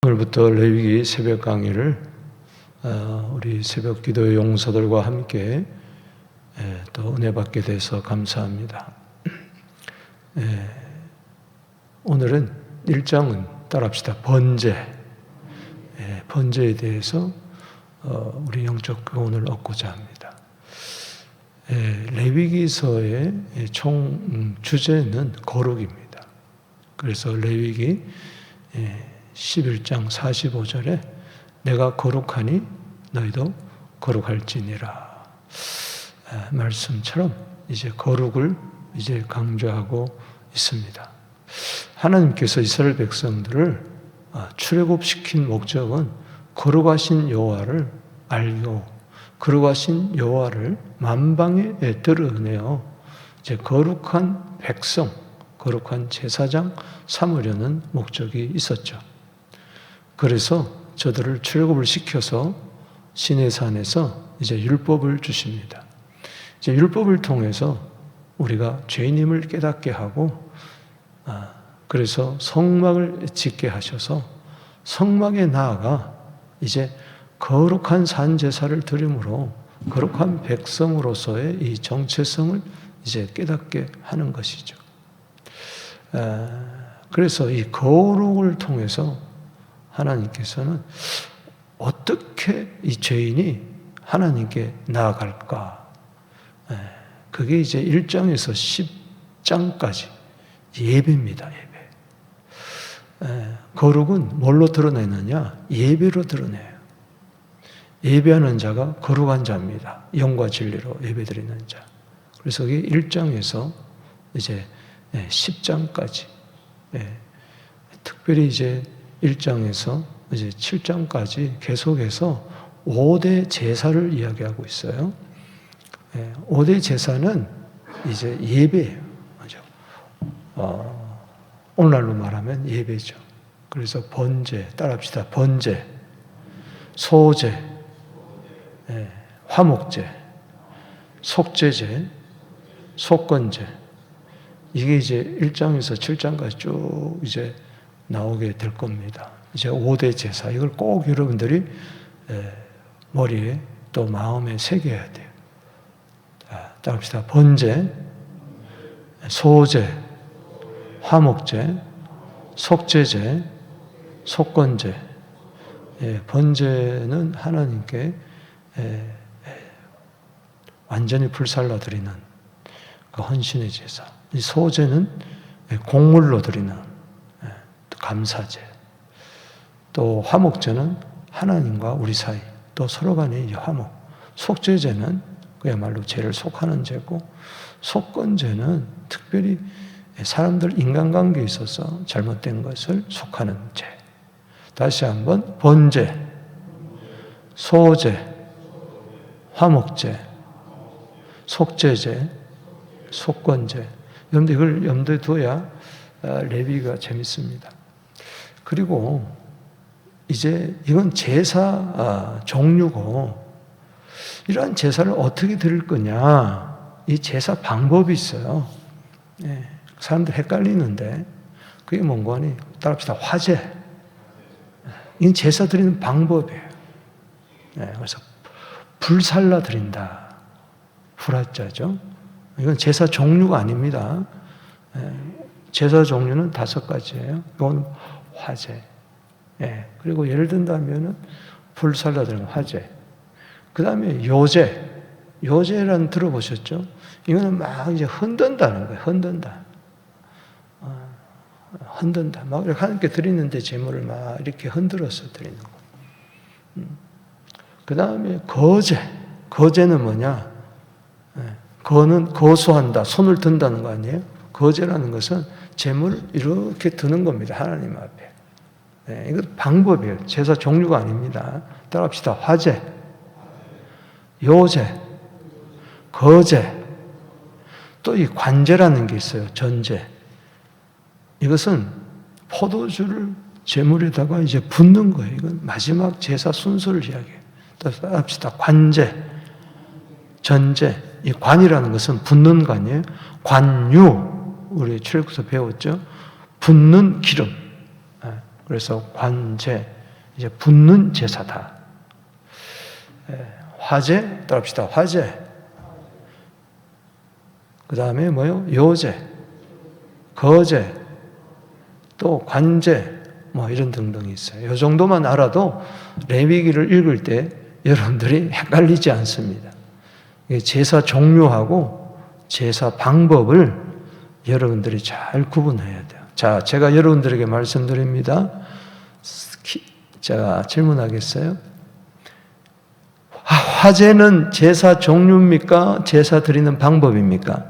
오늘부터 레위기 새벽 강의를 우리 새벽 기도의 용사들과 함께 또 은혜 받게 돼서 감사합니다. 오늘은 1장은 따라합시다. 번제. 번제에 대해서 우리 영적 교훈을 얻고자 합니다. 레위기서의 총 주제는 거룩입니다. 그래서 레위기 11장 45절에 내가 거룩하니 너희도 거룩할지니라 말씀처럼 이제 거룩을 이제 강조하고 있습니다. 하나님께서 이스라엘 백성들을 출애굽시킨 목적은 거룩하신 여호와를 알고 거룩하신 여호와를 만방에 드러내어 이제 거룩한 백성, 거룩한 제사장 삼으려는 목적이 있었죠. 그래서 저들을 출애굽을 시켜서 시내산에서 이제 율법을 주십니다. 이제 율법을 통해서 우리가 죄인임을 깨닫게 하고, 그래서 성막을 짓게 하셔서 성막에 나아가 이제 거룩한 산 제사를 드림으로 거룩한 백성으로서의 이 정체성을 이제 깨닫게 하는 것이죠. 그래서 이 거룩을 통해서 하나님께서는 어떻게 이 죄인이 하나님께 나아갈까? 그게 이제 1장에서 10장까지 예배입니다. 예배. 거룩은 뭘로 드러내느냐? 예배로 드러내요. 예배하는 자가 거룩한 자입니다. 영과 진리로 예배드리는 자. 그래서 그게 1장에서 이제 10장까지. 특별히 이제 1장에서 이제 7장까지 계속해서 5대 제사를 이야기하고 있어요. 5대 제사는 이제 예배예요. 오늘날로 말하면 예배죠. 그래서 번제, 따라합시다. 번제, 소제, 화목제, 속죄제, 속건제. 이게 이제 1장에서 7장까지 쭉 이제 나오게 될 겁니다. 이제 5대 제사. 이걸 꼭 여러분들이 머리에 또 마음에 새겨야 돼요. 따라합시다. 번제, 소제, 화목제, 속죄제, 속건제. 번제는 하나님께 완전히 불살라 드리는 그 헌신의 제사. 이 소제는 곡물로 드리는 감사제. 또 화목제는 하나님과 우리 사이, 또 서로 간의 화목. 속죄제는 그야말로 죄를 속하는 죄고, 속건제는 특별히 사람들 인간관계에 있어서 잘못된 것을 속하는 죄. 다시 한번 번제, 소제, 화목제, 속죄제, 속건제. 여러분들 이걸 염두에 둬야 레위기가 재밌습니다. 그리고 이제 이건 제사 종류고, 이러한 제사를 어떻게 드릴 거냐, 이 제사 방법이 있어요. 사람들 헷갈리는데 그게 뭔가 하니 따라합시다. 화제. 이건 제사 드리는 방법이에요. 그래서 불살라 드린다. 불화자죠. 이건 제사 종류가 아닙니다. 제사 종류는 5가지예요. 이건 화제. 그리고 예를 든다면은 불살라 드리는 화제. 그 다음에 요제. 요제라는 들어보셨죠? 이거는 막 이제 흔든다는 거예요. 흔든다. 흔든다. 막 이렇게 하나님께 드리는데 제물을 막 이렇게 흔들어서 드리는 거. 그 다음에 거제. 거제는 뭐냐? 거는 거수한다. 손을 든다는 거 아니에요? 거제라는 것은 제물을 이렇게 드는 겁니다. 하나님 앞에. 이거 방법이에요. 제사 종류가 아닙니다. 따라합시다. 화제, 요제, 거제, 또 이 관제라는 게 있어요. 전제. 이것은 포도주를 제물에다가 이제 붓는 거예요. 이건 마지막 제사 순서를 이야기해요. 따라합시다. 관제, 전제. 이 관이라는 것은 붓는 관이에요. 관유, 우리 출애굽에서 배웠죠. 붓는 기름. 그래서 관제, 이제 붓는 제사다. 화제, 따라합시다. 화제. 그 다음에 뭐요? 요제, 거제, 또 관제, 뭐 이런 등등이 있어요. 이 정도만 알아도 레위기를 읽을 때 여러분들이 헷갈리지 않습니다. 제사 종류하고 제사 방법을 여러분들이 잘 구분해야 돼요. 자, 제가 여러분들에게 말씀드립니다. 제가 질문하겠어요? 화제는 제사 종류입니까? 제사 드리는 방법입니까?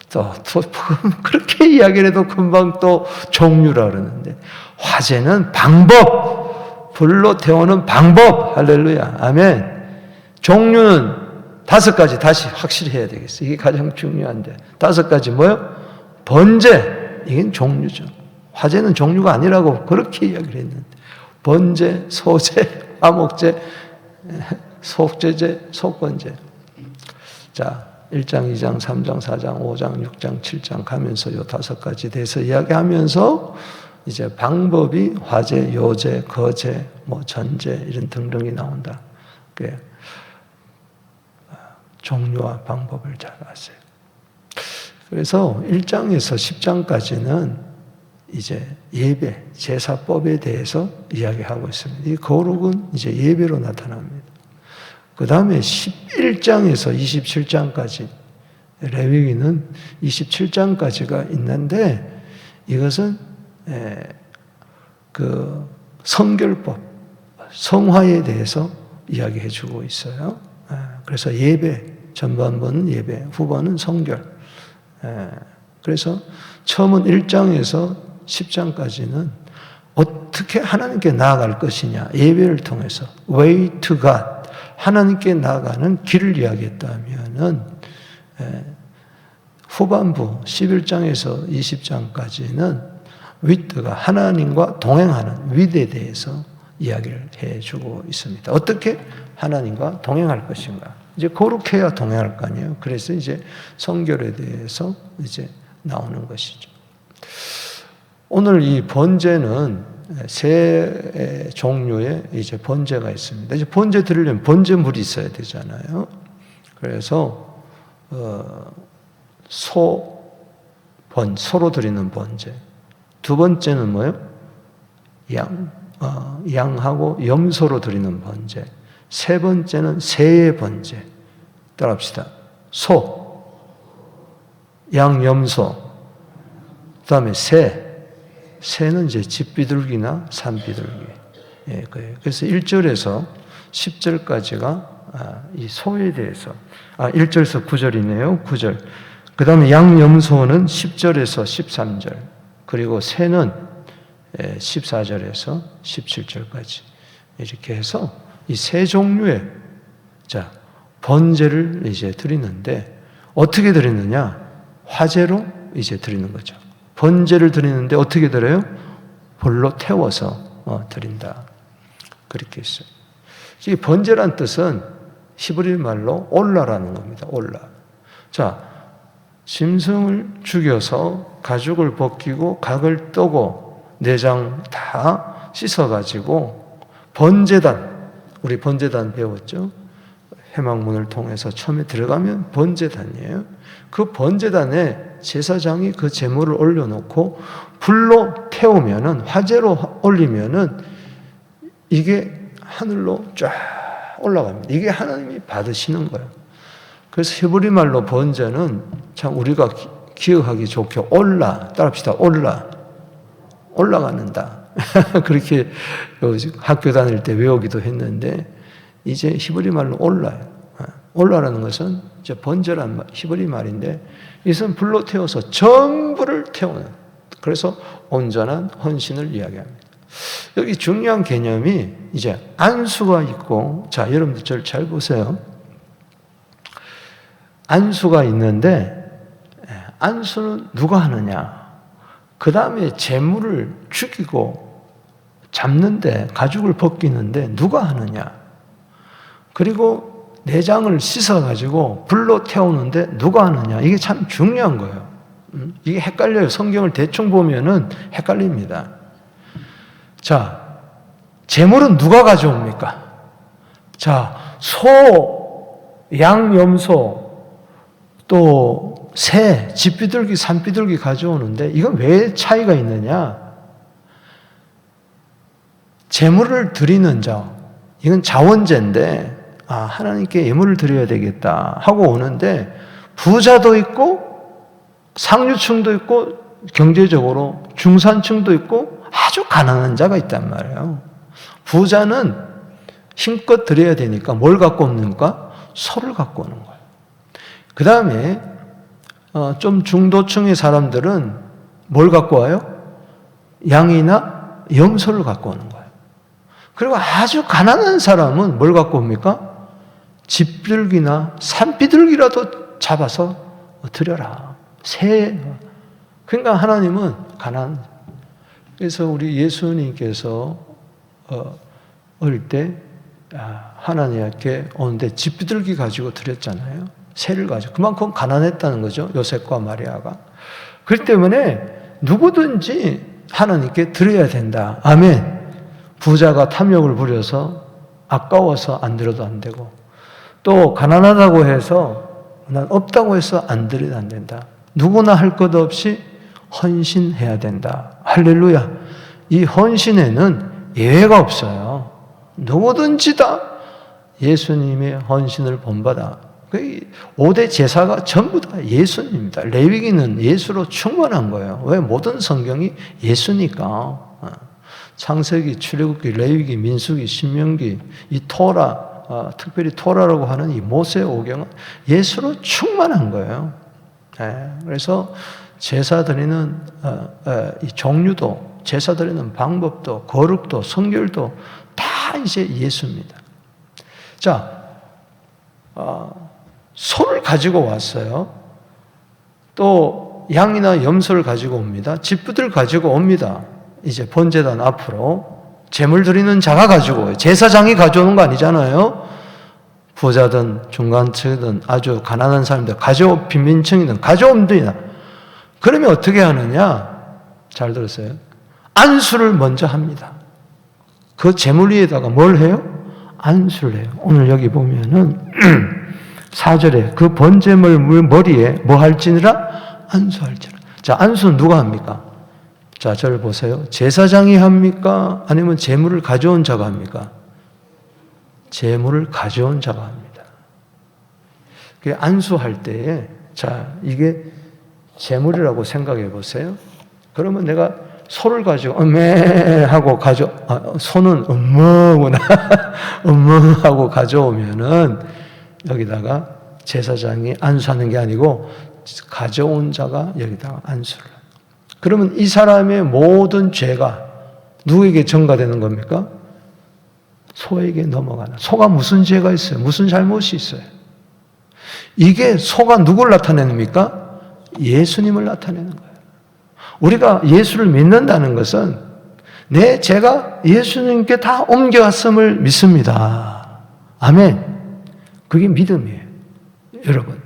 또 그렇게 이야기를 해도 금방 또 종류라 그러는데, 화제는 방법, 불로 태우는 방법. 할렐루야, 아멘. 종류는 5가지 다시 확실히 해야 되겠어요. 이게 가장 중요한데, 5가지 뭐요? 번제, 이게 종류죠. 화제는 종류가 아니라고 그렇게 이야기를 했는데, 번제, 소제, 화목제, 속제제, 속건제. 자, 1장, 2장, 3장, 4장, 5장, 6장, 7장 가면서 요 5가지 대해서 이야기하면서 이제 방법이 화제, 요제, 거제, 뭐 전제 이런 등등이 나온다. 종류와 방법을 잘 아세요. 그래서 1장에서 10장까지는 이제 예배, 제사법에 대해서 이야기하고 있습니다. 이 거룩은 이제 예배로 나타납니다. 그 다음에 11장에서 27장까지, 레위기는 27장까지가 있는데, 이것은 그 성결법, 성화에 대해서 이야기해 주고 있어요. 그래서 예배, 전반부는 예배, 후반은 성결. 그래서 처음은 1장에서 10장까지는 어떻게 하나님께 나아갈 것이냐, 예배를 통해서 way to God, 하나님께 나아가는 길을 이야기했다면은 후반부 11장에서 20장까지는 with가 하나님과 동행하는 with에 대해서 이야기를 해주고 있습니다. 어떻게 하나님과 동행할 것인가? 이제 거룩해야 동행할 거 아니에요. 그래서 이제 성결에 대해서 이제 나오는 것이죠. 오늘 이 번제는 세 종류의 이제 번제가 있습니다. 이제 번제 드리려면 번제물이 있어야 되잖아요. 그래서 소로 드리는 번제. 두 번째는 뭐예요? 양하고 염소로 드리는 번제. 세 번째는 새의 번제. 따라합시다. 소, 양, 염소. 그 다음에 새. 새는 이제 집비둘기나 산비둘기. 예, 그래요. 그래서 1절에서 10절까지가 이 소에 대해서, 1절에서 9절이네요. 9절. 그 다음에 양, 염소는 10절에서 13절. 그리고 새는 14절에서 17절까지. 이렇게 해서 이 세 종류의 번제를 이제 드리는데, 어떻게 드리느냐? 화제로 이제 드리는 거죠. 번제를 드리는데 어떻게 드려요? 불로 태워서 드린다. 그렇게 했어요. 이 번제란 뜻은 히브리 말로 올라라는 겁니다. 올라. 자, 짐승을 죽여서 가죽을 벗기고 각을 떠고 내장 다 씻어가지고 번제단, 우리 번제단 배웠죠? 회막문을 통해서 처음에 들어가면 번제단이에요. 그 번제단에 제사장이 그 제물을 올려놓고 불로 태우면은, 화제로 올리면은 이게 하늘로 쫙 올라갑니다. 이게 하나님이 받으시는 거예요. 그래서 히브리 말로 번제는 참 우리가 기억하기 좋게 따라합시다. 올라가는다. 그렇게 학교 다닐 때 외우기도 했는데, 이제 히브리 말로 올라라는 것은 이제 번제란 히브리 말인데, 이것은 불로 태워서 전부를 태우는, 그래서 온전한 헌신을 이야기합니다. 여기 중요한 개념이 이제 안수가 있고, 자, 여러분들 저를 잘 보세요. 안수가 있는데, 안수는 누가 하느냐? 그 다음에 제물을 죽이고 잡는데, 가죽을 벗기는데 누가 하느냐? 그리고 내장을 씻어가지고 불로 태우는데 누가 하느냐? 이게 참 중요한 거예요. 이게 헷갈려요. 성경을 대충 보면은 헷갈립니다. 자, 제물은 누가 가져옵니까? 자, 소, 양, 염소, 또 새, 집비둘기, 산비둘기 가져오는데 이건 왜 차이가 있느냐? 제물을 드리는 자, 이건 자원제인데 하나님께 예물을 드려야 되겠다 하고 오는데 부자도 있고 상류층도 있고 경제적으로 중산층도 있고 아주 가난한 자가 있단 말이에요. 부자는 힘껏 드려야 되니까 뭘 갖고 옵니까? 소를 갖고 오는 거예요. 그 다음에 좀 중도층의 사람들은 뭘 갖고 와요? 양이나 염소를 갖고 오는 거예요. 그리고 아주 가난한 사람은 뭘 갖고 옵니까? 집비둘기나 산비둘기라도 잡아서 드려라. 새. 그러니까 하나님은 가난. 그래서 우리 예수님께서 어릴 때 하나님께 오는데 집비둘기 가지고 드렸잖아요. 새를 가지고. 그만큼 가난했다는 거죠. 요셉과 마리아가. 그렇기 때문에 누구든지 하나님께 드려야 된다. 아멘. 부자가 탐욕을 부려서 아까워서 안 드려도 안 되고 또 가난하다고 해서 난 없다고 해서 안 드려도 안 된다. 누구나 할 것 없이 헌신해야 된다. 할렐루야. 이 헌신에는 예외가 없어요. 누구든지 다 예수님의 헌신을 본받아. 5대 제사가 전부 다 예수님입니다. 레위기는 예수로 충만한 거예요. 왜? 모든 성경이 예수니까. 창세기, 출애굽기, 레위기, 민수기, 신명기, 이 토라, 특별히 토라라고 하는 이 모세 오경은 예수로 충만한 거예요. 그래서 제사 드리는 이 종류도, 제사 드리는 방법도, 거룩도, 성결도 다 이제 예수입니다. 자, 소를 가지고 왔어요. 또 양이나 염소를 가지고 옵니다. 집부들 가지고 옵니다. 이제 번제단 앞으로 제물 드리는 자가 가지고 와요. 제사장이 가져오는 거 아니잖아요. 부자든 중간층이든 아주 가난한 사람들, 빈민층이든 가져옵니다. 그러면 어떻게 하느냐? 잘 들었어요. 안수를 먼저 합니다. 그 제물 위에다가 뭘 해요? 안수를 해요. 오늘 여기 보면은 4절에 그 번제물 머리에 뭐 할지니라? 안수할지니라. 자, 안수는 누가 합니까? 자, 저를 보세요. 제사장이 합니까? 아니면 제물을 가져온 자가 합니까? 제물을 가져온 자가 합니다. 안수할 때에, 자, 이게 제물이라고 생각해 보세요. 그러면 내가 소를 가지고, 하고 소는 엄마구나. 엄마하고 가져오면은, 여기다가 제사장이 안수하는 게 아니고, 가져온 자가 여기다가 안수를. 그러면 이 사람의 모든 죄가 누구에게 전가되는 겁니까? 소에게 넘어가는. 소가 무슨 죄가 있어요? 무슨 잘못이 있어요? 이게 소가 누굴 나타냅니까? 예수님을 나타내는 거예요. 우리가 예수를 믿는다는 것은 내 죄가 예수님께 다 옮겨갔음을 믿습니다. 아멘. 그게 믿음이에요. 여러분.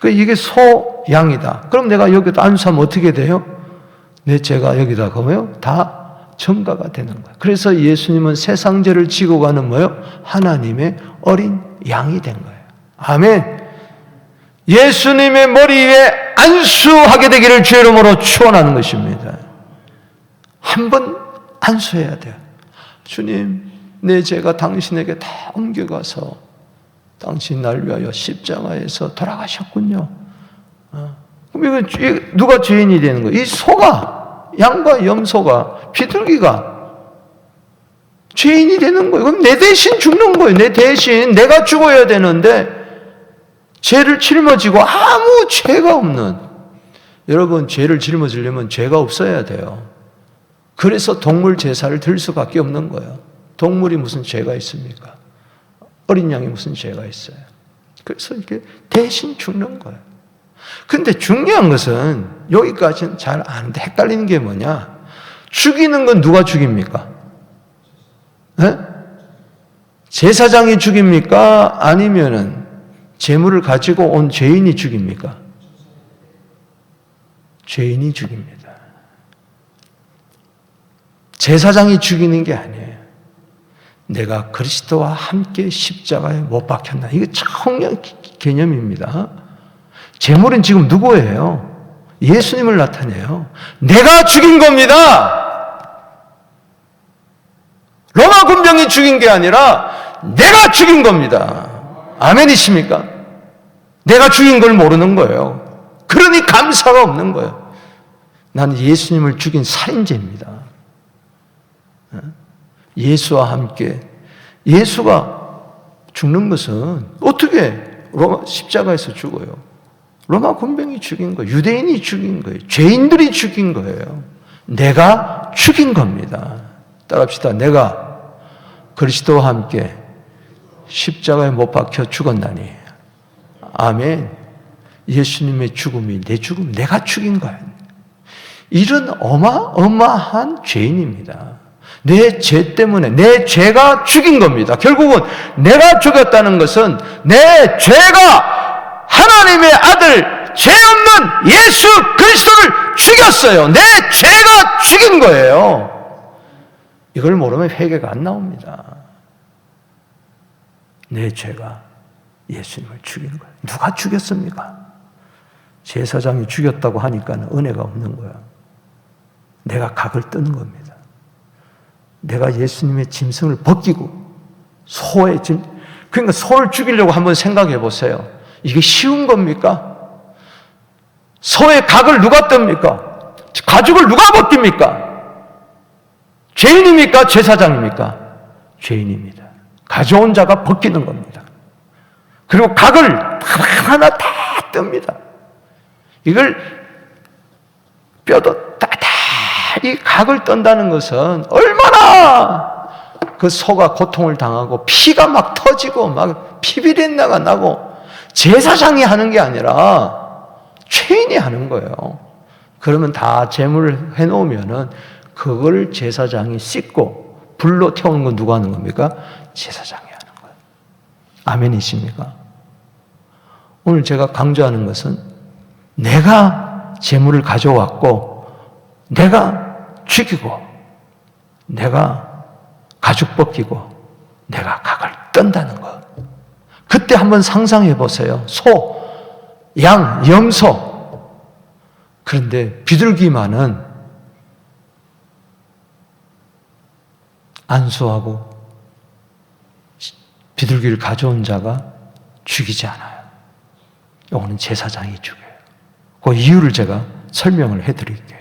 이게 소, 양이다. 그럼 내가 여기다 안수하면 어떻게 돼요? 내 죄가 여기다 가면 다 전가가 되는 거예요. 그래서 예수님은 세상 죄를 지고 가는 뭐예요? 하나님의 어린 양이 된 거예요. 아멘. 예수님의 머리 위에 안수하게 되기를 주의 이름으로 축원하는 것입니다. 한 번 안수해야 돼요. 주님, 내 죄가 당신에게 다 옮겨가서 당신 날 위하여 십자가에서 돌아가셨군요. 그럼 이거 누가 죄인이 되는 거예요? 이 소가, 양과 염소가, 비둘기가 죄인이 되는 거예요. 그럼 내 대신 죽는 거예요. 내 대신 내가 죽어야 되는데 죄를 짊어지고 아무 죄가 없는, 여러분, 죄를 짊어지려면 죄가 없어야 돼요. 그래서 동물 제사를 들 수밖에 없는 거예요. 동물이 무슨 죄가 있습니까? 어린 양이 무슨 죄가 있어요? 그래서 이렇게 대신 죽는 거예요. 근데 중요한 것은 여기까지는 잘 아는데 헷갈리는 게 뭐냐? 죽이는 건 누가 죽입니까? 네? 제사장이 죽입니까? 아니면은 재물을 가지고 온 죄인이 죽입니까? 죄인이 죽입니다. 제사장이 죽이는 게 아니에요. 내가 그리스도와 함께 십자가에 못 박혔나. 이게 청량 개념입니다. 제물은 지금 누구예요? 예수님을 나타내요. 내가 죽인 겁니다. 로마 군병이 죽인 게 아니라 내가 죽인 겁니다. 아멘이십니까? 내가 죽인 걸 모르는 거예요. 그러니 감사가 없는 거예요. 나는 예수님을 죽인 살인죄입니다. 예수와 함께, 예수가 죽는 것은 어떻게 로마 십자가에서 죽어요? 로마 군병이 죽인 거예요. 유대인이 죽인 거예요. 죄인들이 죽인 거예요. 내가 죽인 겁니다. 따라합시다. 내가 그리스도와 함께 십자가에 못 박혀 죽었나니. 아멘. 예수님의 죽음이 내 죽음, 내가 죽인 거예요. 이런 어마어마한 죄인입니다. 내 죄 때문에, 내 죄가 죽인 겁니다. 결국은 내가 죽였다는 것은 내 죄가 하나님의 아들, 죄 없는 예수 그리스도를 죽였어요. 내 죄가 죽인 거예요. 이걸 모르면 회개가 안 나옵니다. 내 죄가 예수님을 죽인 거예요. 누가 죽였습니까? 제사장이 죽였다고 하니까는 은혜가 없는 거야. 내가 각을 뜨는 겁니다. 내가 예수님의 짐승을 벗기고 소의 짐, 그러니까 소를 죽이려고 한번 생각해 보세요. 이게 쉬운 겁니까? 소의 각을 누가 뜹니까? 가죽을 누가 벗깁니까? 죄인입니까? 제사장입니까? 죄인입니다. 가져온 자가 벗기는 겁니다. 그리고 각을 하나 다 뜹니다. 이걸 뼈도 다 이 각을 떤다는 것은 얼마나 그 소가 고통을 당하고 피가 막 터지고 막 피비린내가 나고 제사장이 하는 게 아니라 죄인이 하는 거예요. 그러면 다 제물을 해놓으면은 그걸 제사장이 씻고 불로 태우는 건 누가 하는 겁니까? 제사장이 하는 거예요. 아멘이십니까? 오늘 제가 강조하는 것은 내가 제물을 가져왔고 내가 죽이고 내가 가죽 벗기고 내가 각을 떤다는 거. 그때 한번 상상해 보세요. 소, 양, 염소. 그런데 비둘기만은 안수하고 비둘기를 가져온 자가 죽이지 않아요. 이거는 제사장이 죽여요. 그 이유를 제가 설명을 해드릴게요.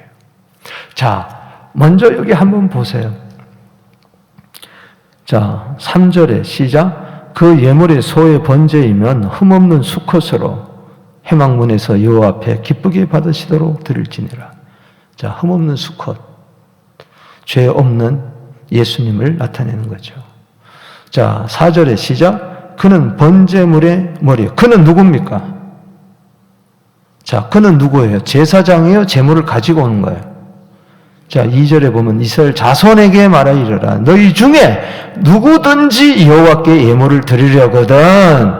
자, 먼저 여기 한번 보세요. 자, 3절에 시작. 그 예물의 소의 번제이면 흠없는 수컷으로 회막문에서 여호와 앞에 기쁘게 받으시도록 드릴지니라. 자, 흠없는 수컷, 죄 없는 예수님을 나타내는 거죠. 자, 4절에 시작. 그는 번제물의 머리. 그는 누굽니까? 자, 그는 누구예요? 제사장이에요? 제물을 가지고 오는 거예요. 자, 2절에 보면 이스라엘 자손에게 말하 이르라. 너희 중에 누구든지 여호와께 예물을 드리려거든.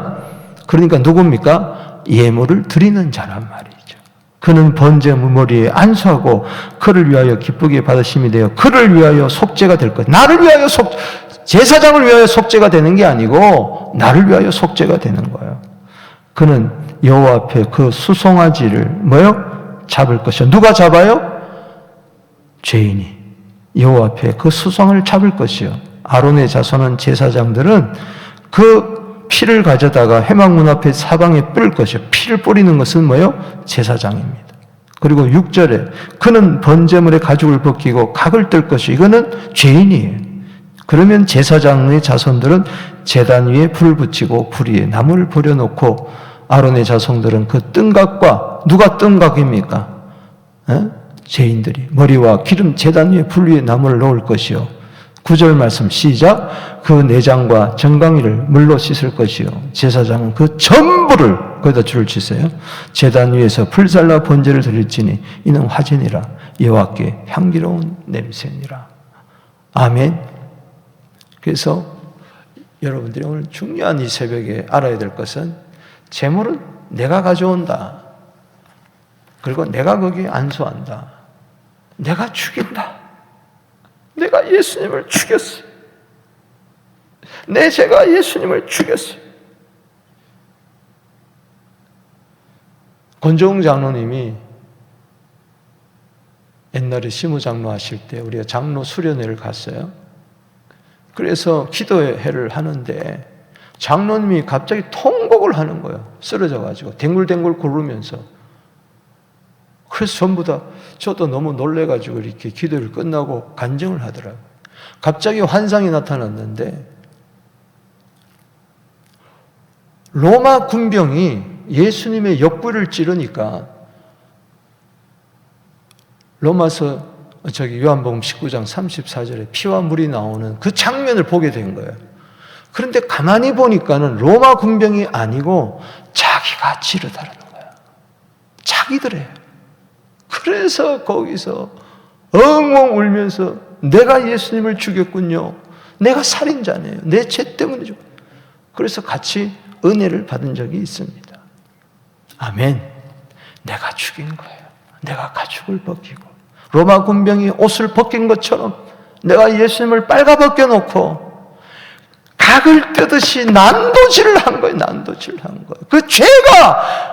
그러니까 누굽니까? 예물을 드리는 자란 말이죠. 그는 번제물 머리에 안수하고 그를 위하여 기쁘게 받으심이 되어 그를 위하여 속죄가 될 것. 나를 위하여 제사장을 위하여 속죄가 되는 게 아니고 나를 위하여 속죄가 되는 거예요. 그는 여호와 앞에 그 수송아지를 뭐요? 잡을 것이요. 누가 잡아요? 죄인이 여호와 앞에 그 수송을 잡을 것이요. 아론의 자손은 제사장들은 그 피를 가져다가 회막문 앞에 사방에 뿌릴 것이요. 피를 뿌리는 것은 뭐요? 제사장입니다. 그리고 6절에 그는 번제물의 가죽을 벗기고 각을 뜰 것이요. 이거는 죄인이에요. 그러면 제사장의 자손들은 제단 위에 불을 붙이고 불 위에 나무를 버려놓고 아론의 자손들은 그 뜬각과 누가 뜬각입니까? 죄인들이 머리와 기름 제단 위에 불 위에 나무를 놓을 것이요. 9절 말씀 시작. 그 내장과 정강이를 물로 씻을 것이요. 제사장은 그 전부를 거기다 줄을 치세요. 제단 위에서 불살라 번제를 드릴지니 이는 화제니라. 여호와께 향기로운 냄새니라. 아멘. 그래서 여러분들이 오늘 중요한 이 새벽에 알아야 될 것은 제물은 내가 가져온다. 그리고 내가 거기에 안수한다. 내가 죽인다. 내가 예수님을 죽였어요. 내 죄가 예수님을 죽였어요. 권종웅 장로님이 옛날에 시무장로 하실 때 우리가 장로 수련회를 갔어요. 그래서 기도회를 하는데 장로님이 갑자기 통곡을 하는 거예요. 쓰러져가지고 댕굴댕굴 구르면서. 그래서 전부 다 저도 너무 놀래가지고 이렇게 기도를 끝나고 간증을 하더라고요. 갑자기 환상이 나타났는데 로마 군병이 예수님의 옆구리를 찌르니까 로마서 요한복음 19장 34절에 피와 물이 나오는 그 장면을 보게 된 거예요. 그런데 가만히 보니까는 로마 군병이 아니고 자기가 찌르다라는 거야. 자기들이에요. 그래서 거기서 엉엉 울면서 내가 예수님을 죽였군요. 내가 살인자네요. 내 죄 때문이죠. 그래서 같이 은혜를 받은 적이 있습니다. 아멘. 내가 죽인 거예요. 내가 가죽을 벗기고 로마 군병이 옷을 벗긴 것처럼 내가 예수님을 빨가벗겨 놓고 각을 뜯듯이 난도질을 한 거예요. 난도질을 한 거예요. 그 죄가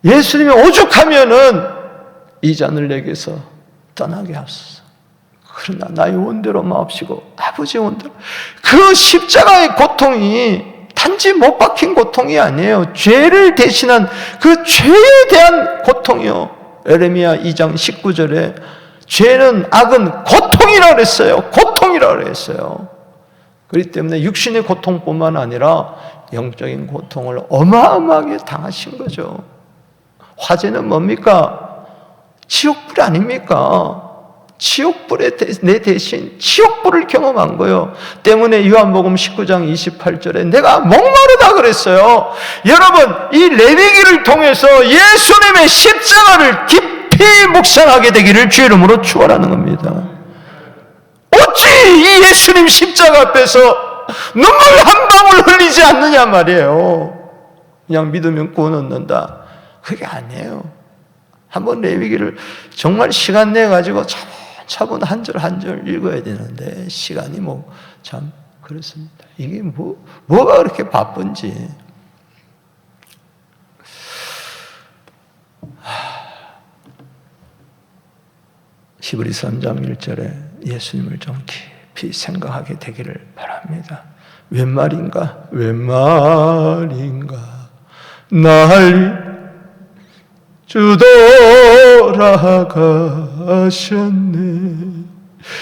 예수님이 오죽하면은 이 잔을 내게서 떠나게 하소서. 그러나 나의 원대로 마옵시고 아버지의 원대로. 그 십자가의 고통이 단지 못 박힌 고통이 아니에요. 죄를 대신한 그 죄에 대한 고통이요. 에레미야 2장 19절에 죄는 악은 고통이라고 그랬어요. 고통이라고 그랬어요. 그렇기 때문에 육신의 고통뿐만 아니라 영적인 고통을 어마어마하게 당하신 거죠. 화제는 뭡니까? 지옥불 아닙니까? 지옥불에 내 대신 지옥불을 경험한 거예요. 때문에 요한복음 19장 28절에 내가 목마르다 그랬어요. 여러분, 이 레위기를 통해서 예수님의 십자가를 깊이 묵상하게 되기를 주의 이름으로 축원하는 겁니다. 어찌 이 예수님 십자가 앞에서 눈물 한 방울 흘리지 않느냐 말이에요. 그냥 믿으면 구원 얻는다. 그게 아니에요. 한번 레위기를 정말 시간 내가지고 차분 한 절 한 절 읽어야 되는데 시간이 참 그렇습니다. 이게 뭐가 그렇게 바쁜지. 히브리서 3장 1절에 예수님을 좀 깊이 생각하게 되기를 바랍니다. 웬 말인가? 웬 말인가? 날 주 돌아가셨네.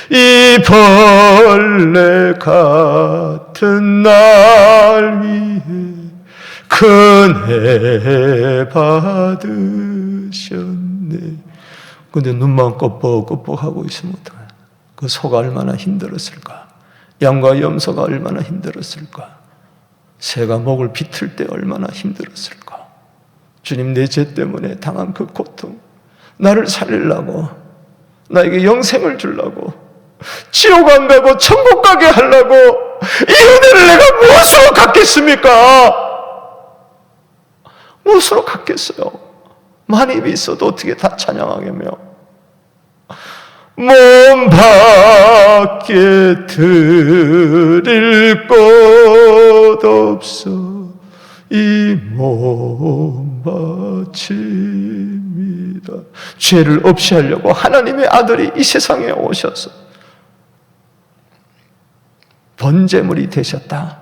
이 벌레 같은 날 위해 큰 애 받으셨네. 근데 눈만 껌뻑껌뻑하고 있으면 어떡해? 그 소가 얼마나 힘들었을까? 양과 염소가 얼마나 힘들었을까? 새가 목을 비틀 때 얼마나 힘들었을까? 주님, 내 죄 때문에 당한 그 고통, 나를 살리려고, 나에게 영생을 주려고, 지옥 안 가고 천국 가게 하려고 이 은혜를 내가 무엇으로 갚겠습니까? 무엇으로 갚겠어요? 많이 있어도 어떻게 다 찬양하겠며 몸 밖에 드릴 것 없어 이 몸 바칩니다. 죄를 없이 하려고 하나님의 아들이 이 세상에 오셔서 번제물이 되셨다.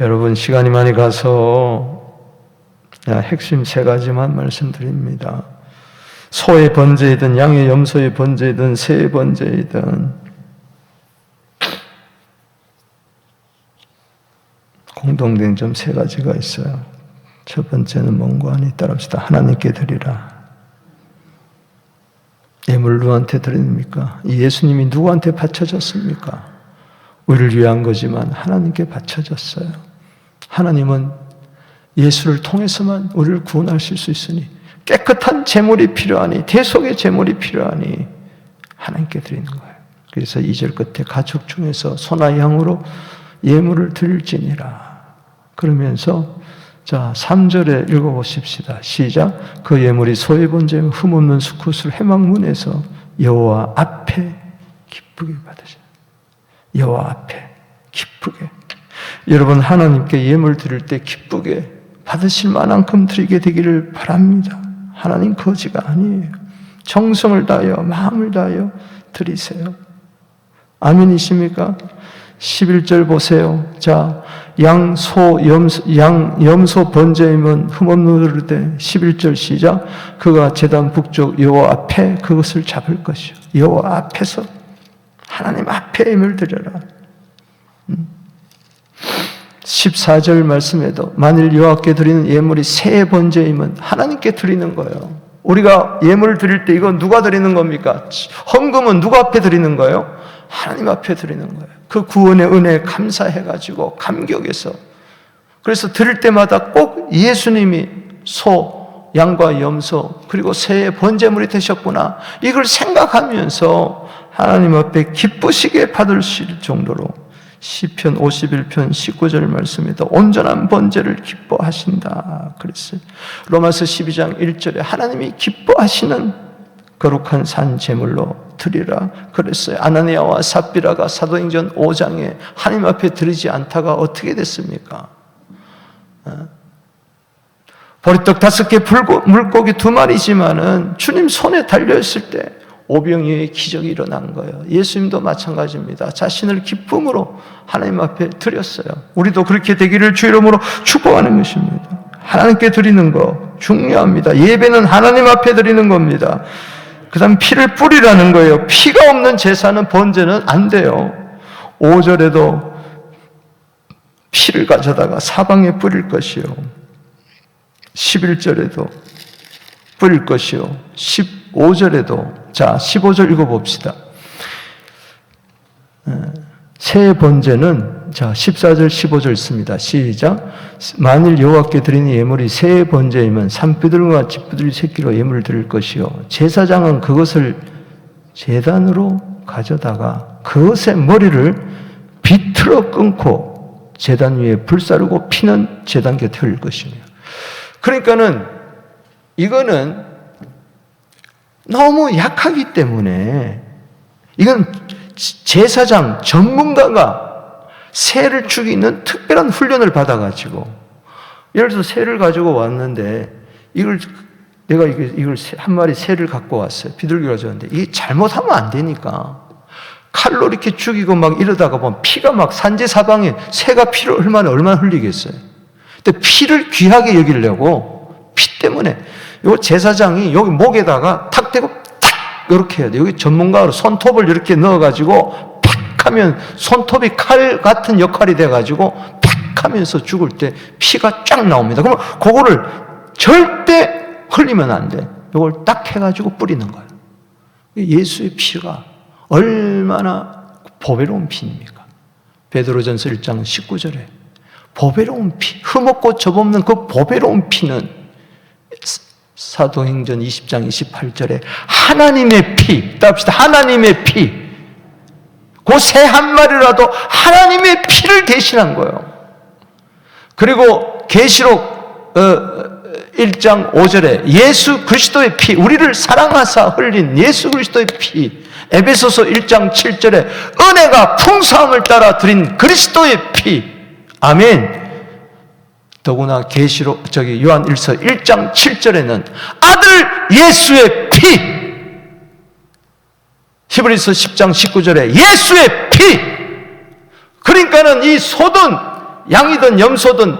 여러분, 시간이 많이 가서 핵심 3가지만 말씀드립니다. 소의 번제이든 양의 염소의 번제이든 새의 번제이든 공동된 점 3가지가 있어요. 첫 번째는 뭔가 하니 따라합시다. 하나님께 드리라. 예물 누구한테 드립니까? 예수님이 누구한테 바쳐졌습니까? 우리를 위한 거지만 하나님께 바쳐졌어요. 하나님은 예수를 통해서만 우리를 구원하실 수 있으니 깨끗한 제물이 필요하니 대속의 제물이 필요하니 하나님께 드리는 거예요. 그래서 2절 끝에 가축 중에서 소나 양으로 예물을 드릴지니라. 그러면서 자, 3절에 읽어보십시다. 시작. 그 예물이 소의 번제 흠없는 수컷을 회막문에서 여호와 앞에 기쁘게 받으시라. 여호와 앞에 기쁘게. 여러분, 하나님께 예물 드릴 때 기쁘게 받으실 만큼 드리게 되기를 바랍니다. 하나님 거지가 아니에요. 정성을 다하여 마음을 다하여 드리세요. 아멘이십니까? 11절 보세요. 자, 염소 번제임은 흠없는 그릇에 11절 시작. 그가 제단 북쪽 여호와 앞에 그것을 잡을 것이요. 여호와 앞에서 하나님 앞에 예물 드려라. 14절 말씀에도 만일 여호와께 드리는 예물이 새 번제임은 하나님께 드리는 거예요. 우리가 예물을 드릴 때 이건 누가 드리는 겁니까? 헌금은 누가 앞에 드리는 거예요? 하나님 앞에 드리는 거예요. 그 구원의 은혜에 감사해가지고 감격해서. 그래서 드릴 때마다 꼭 예수님이 소, 양과 염소 그리고 새의 번제물이 되셨구나, 이걸 생각하면서 하나님 앞에 기쁘시게 받으실 정도로 시편 51편 19절 말씀에도 온전한 번제를 기뻐하신다 그랬어요. 로마서 12장 1절에 하나님이 기뻐하시는 거룩한 산 제물로 드리라 그랬어요. 아나니아와 삽비라가 사도행전 5장에 하나님 앞에 드리지 않다가 어떻게 됐습니까? 보리떡 5개, 물고기 2마리지만은 주님 손에 달려있을 때 오병이어의 기적이 일어난 거예요. 예수님도 마찬가지입니다. 자신을 기쁨으로 하나님 앞에 드렸어요. 우리도 그렇게 되기를 주 이름으로 축복하는 것입니다. 하나님께 드리는 거 중요합니다. 예배는 하나님 앞에 드리는 겁니다. 그 다음 피를 뿌리라는 거예요. 피가 없는 제사는 번제는 안 돼요. 5절에도 피를 가져다가 사방에 뿌릴 것이요. 11절에도 뿌릴 것이요. 15절에도, 자, 15절 읽어봅시다. 새 번제는, 자, 14절, 15절 있습니다. 시작. 만일 여호와께 드리는 예물이 새 번제이면 산비둘과 집비둘 새끼로 예물을 드릴 것이요. 제사장은 그것을 제단으로 가져다가 그것의 머리를 비틀어 끊고 제단 위에 불사르고 피는 제단 곁에 흘릴 것이며. 그러니까는 이거는 너무 약하기 때문에 이건 제사장 전문가가 새를 죽이는 특별한 훈련을 받아가지고, 예를 들어서 새를 가지고 왔는데 내가 이걸 한 마리 새를 갖고 왔어요. 비둘기 가져왔는데 이게 잘못하면 안 되니까 칼로 이렇게 죽이고 막 이러다가 보면 피가 막 산지사방에 새가 피를 얼마나 흘리겠어요. 근데 피를 귀하게 여기려고 피 때문에 요 제사장이 여기 목에다가 탁 대고 탁 이렇게 해야 돼. 여기 전문가로 손톱을 이렇게 넣어가지고 팍 하면 손톱이 칼 같은 역할이 돼가지고 팍 하면서 죽을 때 피가 쫙 나옵니다. 그러면 그거를 절대 흘리면 안 돼. 이걸 딱 해가지고 뿌리는 거예요. 예수의 피가 얼마나 보배로운 피입니까? 베드로전서 1장 19절에 보배로운 피, 흠없고 접없는 그 보배로운 피는 사도행전 20장 28절에 하나님의 피, 따합시다. 하나님의 피. 그 새 한 마리라도 하나님의 피를 대신한 거예요. 그리고 계시록 1장 5절에 예수 그리스도의 피, 우리를 사랑하사 흘린 예수 그리스도의 피. 에베소서 1장 7절에 은혜가 풍성함을 따라 드린 그리스도의 피. 아멘. 더구나 요한 1서 1장 7절에는 아들 예수의 피. 히브리서 10장 19절에 예수의 피. 그러니까는 이 소든 양이든 염소든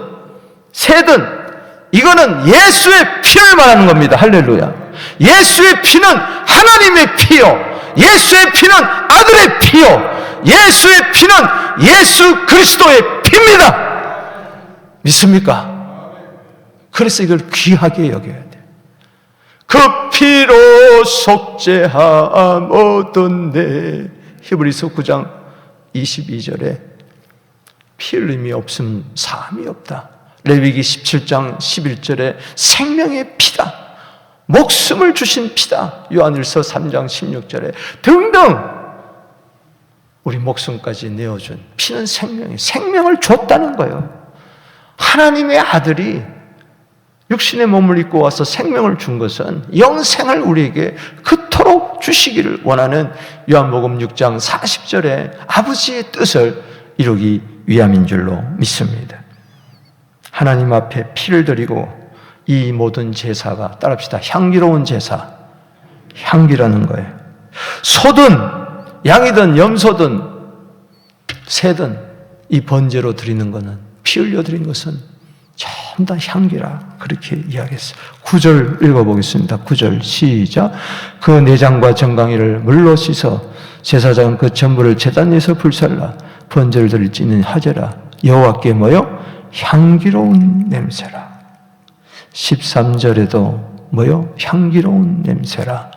새든 이거는 예수의 피를 말하는 겁니다. 할렐루야. 예수의 피는 하나님의 피요, 예수의 피는 아들의 피요, 예수의 피는 예수 그리스도의 피입니다. 믿습니까? 그래서 이걸 귀하게 여겨야 돼. 그 피로 속죄함 얻었네. 히브리서 9장 22절에 피 흘림이 없음 사함이 없다. 레위기 17장 11절에 생명의 피다, 목숨을 주신 피다. 요한일서 3장 16절에 등등 우리 목숨까지 내어준 피는 생명을 줬다는 거예요. 하나님의 아들이 육신의 몸을 입고 와서 생명을 준 것은 영생을 우리에게 그토록 주시기를 원하는 요한복음 6장 40절에 아버지의 뜻을 이루기 위함인 줄로 믿습니다. 하나님 앞에 피를 드리고 이 모든 제사가, 따라합시다, 향기로운 제사, 향기라는 거예요. 소든 양이든 염소든 새든 이 번제로 드리는 것은, 피 흘려 드린 것은 전부 다 향기라, 그렇게 이야기했어요. 9절 읽어보겠습니다. 9절 시작. 그 내장과 정강이를 물로 씻어 제사장은 그 전부를 제단 위에서 불살라 번제를 드릴 수 있는 하제라. 여호와께 뭐요? 향기로운 냄새라. 13절에도 뭐요? 향기로운 냄새라.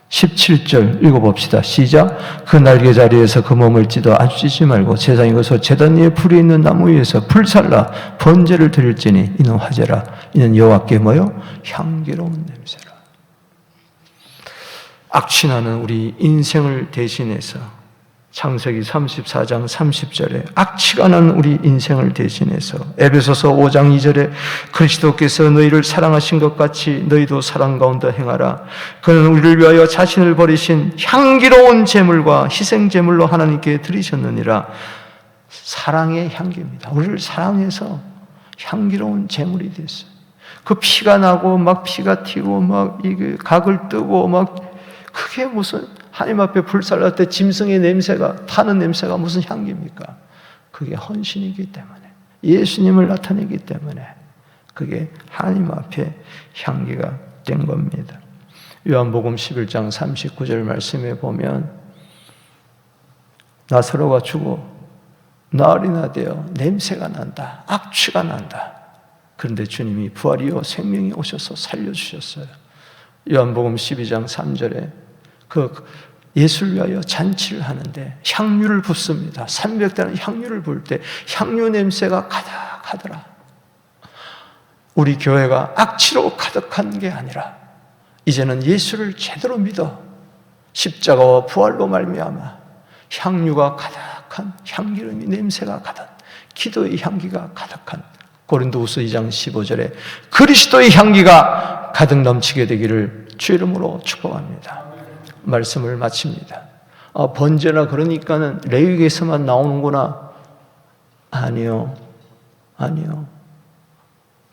17절 읽어봅시다. 시작. 그 날개 자리에서 그 몸을 찢어 아주 찢지 말고 제사장이 거서 제단 위에 불이 있는 나무 위에서 불살라 번제를 드릴지니 이는 화제라. 이는 여호와께 뭐요? 향기로운 냄새라. 악취나는 우리 인생을 대신해서 창세기 34장 30절에 악취가 나는 우리 인생을 대신해서 에베소서 5장 2절에 그리스도께서 너희를 사랑하신 것 같이 너희도 사랑 가운데 행하라. 그는 우리를 위하여 자신을 버리신 향기로운 제물과 희생 제물로 하나님께 드리셨느니라. 사랑의 향기입니다. 우리를 사랑해서 향기로운 제물이 됐어요. 그 피가 나고 막 피가 튀고 막 이게 각을 뜨고 막 그게 무슨 하나님 앞에 불살랐을 때 짐승의 냄새가, 타는 냄새가 무슨 향기입니까? 그게 헌신이기 때문에, 예수님을 나타내기 때문에 그게 하나님 앞에 향기가 된 겁니다. 요한복음 11장 39절 말씀에 보면 나사로가 죽어 나흘이나 되어 냄새가 난다, 악취가 난다. 그런데 주님이 부활이요 생명이 오셔서 살려주셨어요. 요한복음 12장 3절에 그 예수를 위하여 잔치를 하는데 향유를 붓습니다. 300대는 향유를 부을 때 향유 냄새가 가득하더라. 우리 교회가 악취로 가득한 게 아니라 이제는 예수를 제대로 믿어 십자가와 부활로 말미암아 향유가 가득한, 향기름이 냄새가 가득, 기도의 향기가 가득한 고린도후서 2장 15절에 그리스도의 향기가 가득 넘치게 되기를 주 이름으로 축복합니다. 말씀을 마칩니다. 번제나 그러니까는 레위기에서만 나오는구나. 아니요.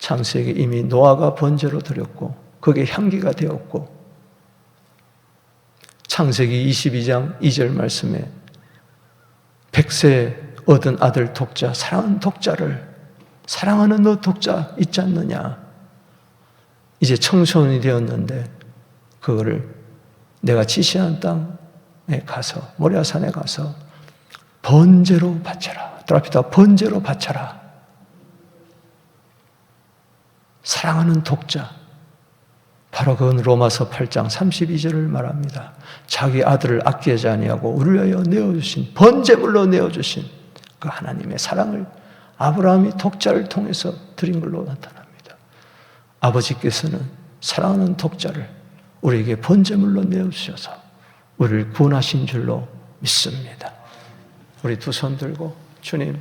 창세기 이미 노아가 번제로 드렸고 그게 향기가 되었고, 창세기 22장 2절 말씀에 100세 얻은 아들 독자, 사랑하는 독자를, 사랑하는 너 독자 있지 않느냐. 이제 청소년이 되었는데 그거를 내가 지시한 땅에 가서, 모리아산에 가서 번제로 바쳐라. 따라합시다. 번제로 바쳐라. 사랑하는 독자, 바로 그건 로마서 8장 32절을 말합니다. 자기 아들을 아끼지 아니하고 우리를 위하여 내어주신, 번제물로 내어주신 그 하나님의 사랑을 아브라함이 독자를 통해서 드린 걸로 나타납니다. 아버지께서는 사랑하는 독자를 우리에게 번제물로 내어주셔서 우리를 구원하신 줄로 믿습니다. 우리 두 손 들고 주님,